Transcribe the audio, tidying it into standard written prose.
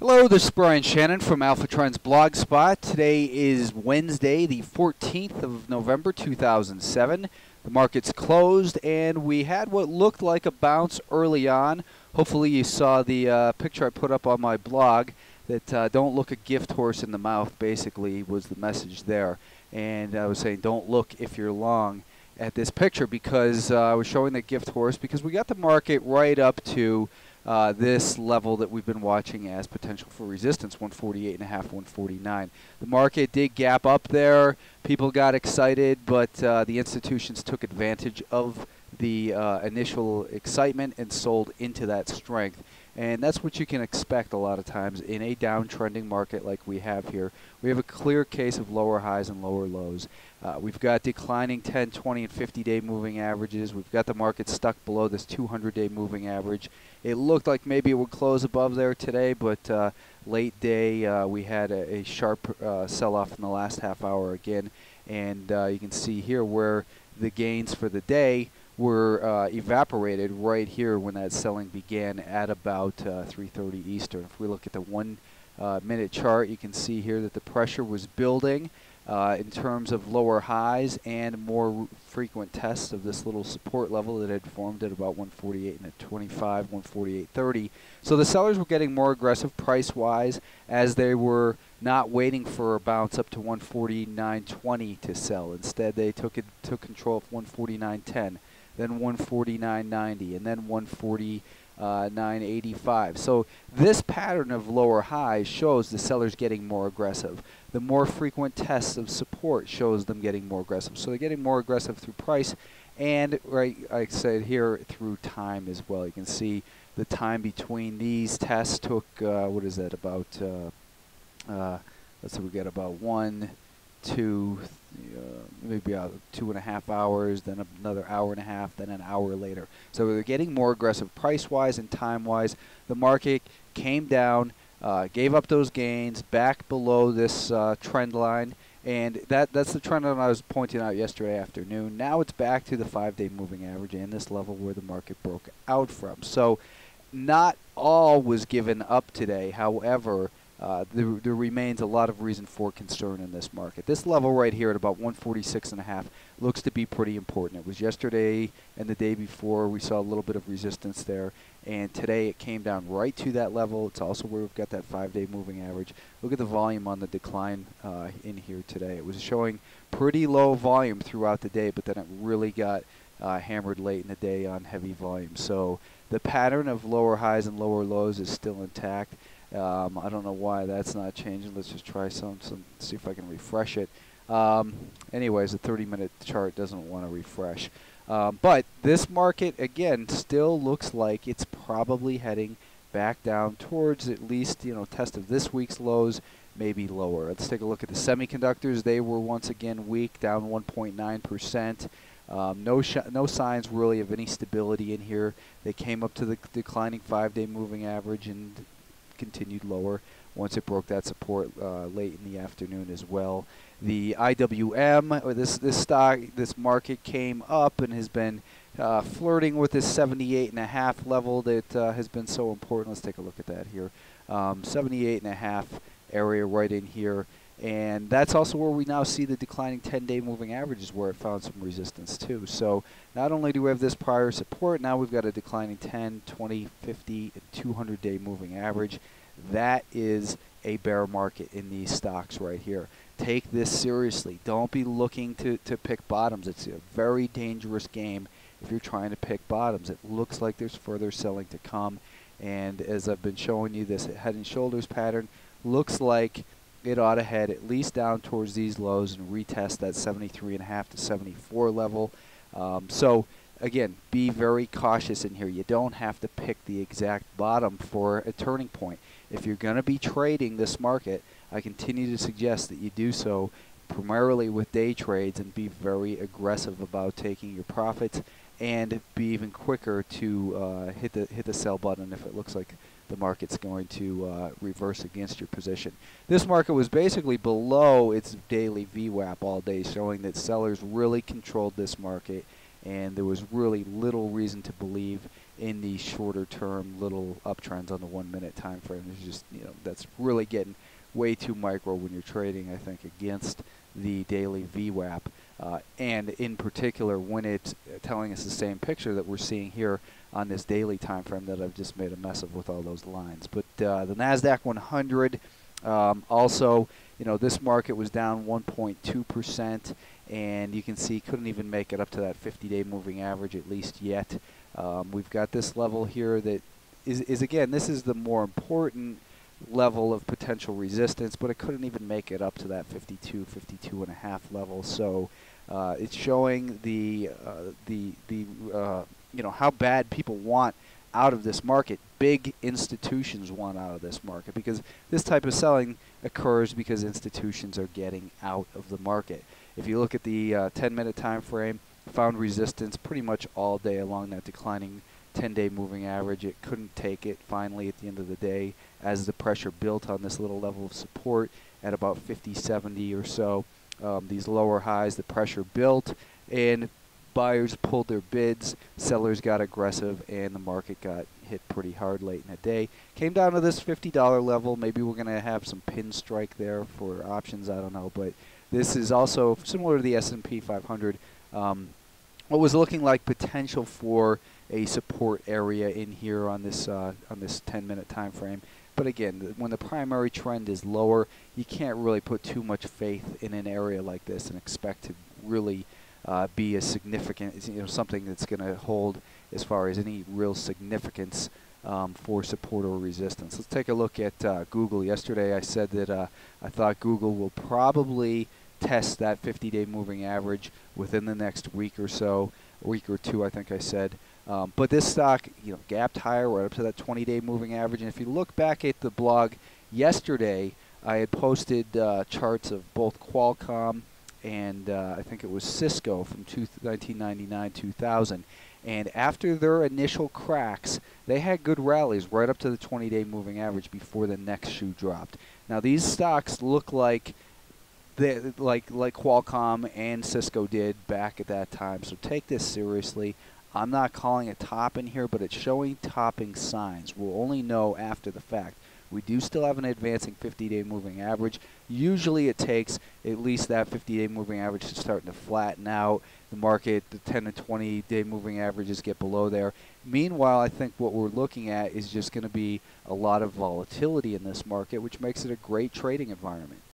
Hello, this is Brian Shannon from Alpha Trends Blogspot. Today is Wednesday, the 14th of November, 2007. The market's closed, and we had what looked like a bounce early on. Hopefully you saw the picture I put up on my blog that don't look a gift horse in the mouth, basically, was the message there. And I was saying don't look if you're long at this picture because I was showing the gift horse because we got the market right up to this level that we've been watching as potential for resistance, 148.5, 149. The market did gap up there. People got excited, but the institutions took advantage of the initial excitement and sold into that strength. And that's what you can expect a lot of times in a downtrending market like we have here. We have a clear case of lower highs and lower lows. We've got declining 10, 20, and 50-day moving averages. We've got the market stuck below this 200-day moving average. It looked like maybe it would close above there today, but late day we had a sharp sell-off in the last half hour again. And you can see here where the gains for the day were evaporated right here when that selling began at about 3:30 Eastern. If we look at the 1 minute chart, you can see here that the pressure was building in terms of lower highs and more frequent tests of this little support level that had formed at about 148 and at 25, 148.30. So the sellers were getting more aggressive price-wise as they were not waiting for a bounce up to 149.20 to sell. Instead, they took control of 149.10. Then 149.90, and then 149.85. So this pattern of lower highs shows the sellers getting more aggressive. The more frequent tests of support shows them getting more aggressive. So they're getting more aggressive through price and, right, like I said here, through time as well. You can see the time between these tests took, what is that, about, let's see, we got about 1, 2, maybe 2.5 hours, then another hour and a half, then an hour later. So they're getting more aggressive price-wise and time-wise. The market came down, gave up those gains back below this trend line, and that's the trend line I was pointing out yesterday afternoon. Now it's back to the 5-day moving average and this level where the market broke out from. So not all was given up today. However, there remains a lot of reason for concern in this market. This level right here at about 146.5 looks to be pretty important. It was yesterday and the day before we saw a little bit of resistance there, and today it came down right to that level. It's also where we've got that 5-day moving average. Look at the volume on the decline in here today. It was showing pretty low volume throughout the day, but then it really got hammered late in the day on heavy volume. So the pattern of lower highs and lower lows is still intact. I don't know why that's not changing. Let's just try see if I can refresh it. Anyways, the 30-minute chart doesn't want to refresh. But this market, again, still looks like it's probably heading back down towards at least, test of this week's lows, maybe lower. Let's take a look at the semiconductors. They were once again weak, down 1.9%. No signs really of any stability in here. They came up to the declining 5-day moving average and continued lower once it broke that support late in the afternoon as well. The IWM, or this market came up and has been flirting with this 78.5 level that has been so important. Let's take a look at that here. 78.5 area right in here. And that's also where we now see the declining 10-day moving averages where it found some resistance too. So not only do we have this prior support, now we've got a declining 10, 20, 50, and 200-day moving average. That is a bear market in these stocks right here. Take this seriously. Don't be looking to pick bottoms. It's a very dangerous game if you're trying to pick bottoms. It looks like there's further selling to come. And as I've been showing you, this head and shoulders pattern looks like it ought to head at least down towards these lows and retest that 73.5 to 74 level. So again, be very cautious in here. You don't have to pick the exact bottom for a turning point. If you're going to be trading this market, I continue to suggest that you do so primarily with day trades and be very aggressive about taking your profits and be even quicker to hit the sell button if it looks like the market's going to reverse against your position. This market was basically below its daily VWAP all day, showing that sellers really controlled this market, and there was really little reason to believe in the shorter term little uptrends on the 1 minute time frame. It's just, that's really getting way too micro when you're trading, I think, against the daily VWAP. And in particular, when it's telling us the same picture that we're seeing here on this daily time frame that I've just made a mess of with all those lines. But the Nasdaq 100, also, this market was down 1.2%, and you can see couldn't even make it up to that 50-day moving average at least yet. We've got this level here that is again, this is the more important level of potential resistance, but it couldn't even make it up to that 52.5 level. So it's showing the how bad people want out of this market. Big institutions want out of this market, because this type of selling occurs because institutions are getting out of the market. If you look at the 10-minute time frame, found resistance pretty much all day along that declining 10-day moving average. It couldn't take it finally at the end of the day as the pressure built on this little level of support at about 50.70 or so. These lower highs, the pressure built, and buyers pulled their bids, sellers got aggressive, and the market got hit pretty hard late in the day. Came down to this $50 level. Maybe we're going to have some pin strike there for options, I don't know, but this is also similar to the S&P 500. What was looking like potential for a support area in here on this 10-minute time frame. But again, when the primary trend is lower, you can't really put too much faith in an area like this and expect to really be a significant, something that's going to hold as far as any real significance for support or resistance. Let's take a look at Google. Yesterday I said that I thought Google will probably test that 50-day moving average within the next week or so, a week or two, I think I said. But this stock, gapped higher, right up to that 20-day moving average. And if you look back at the blog yesterday, I had posted charts of both Qualcomm and I think it was Cisco from 1999-2000. And after their initial cracks, they had good rallies right up to the 20-day moving average before the next shoe dropped. Now these stocks look like like Qualcomm and Cisco did back at that time. So take this seriously. I'm not calling a top in here, but it's showing topping signs. We'll only know after the fact. We do still have an advancing 50-day moving average. Usually it takes at least that 50-day moving average to start to flatten out. The market, the 10 and 20-day moving averages get below there. Meanwhile, I think what we're looking at is just going to be a lot of volatility in this market, which makes it a great trading environment.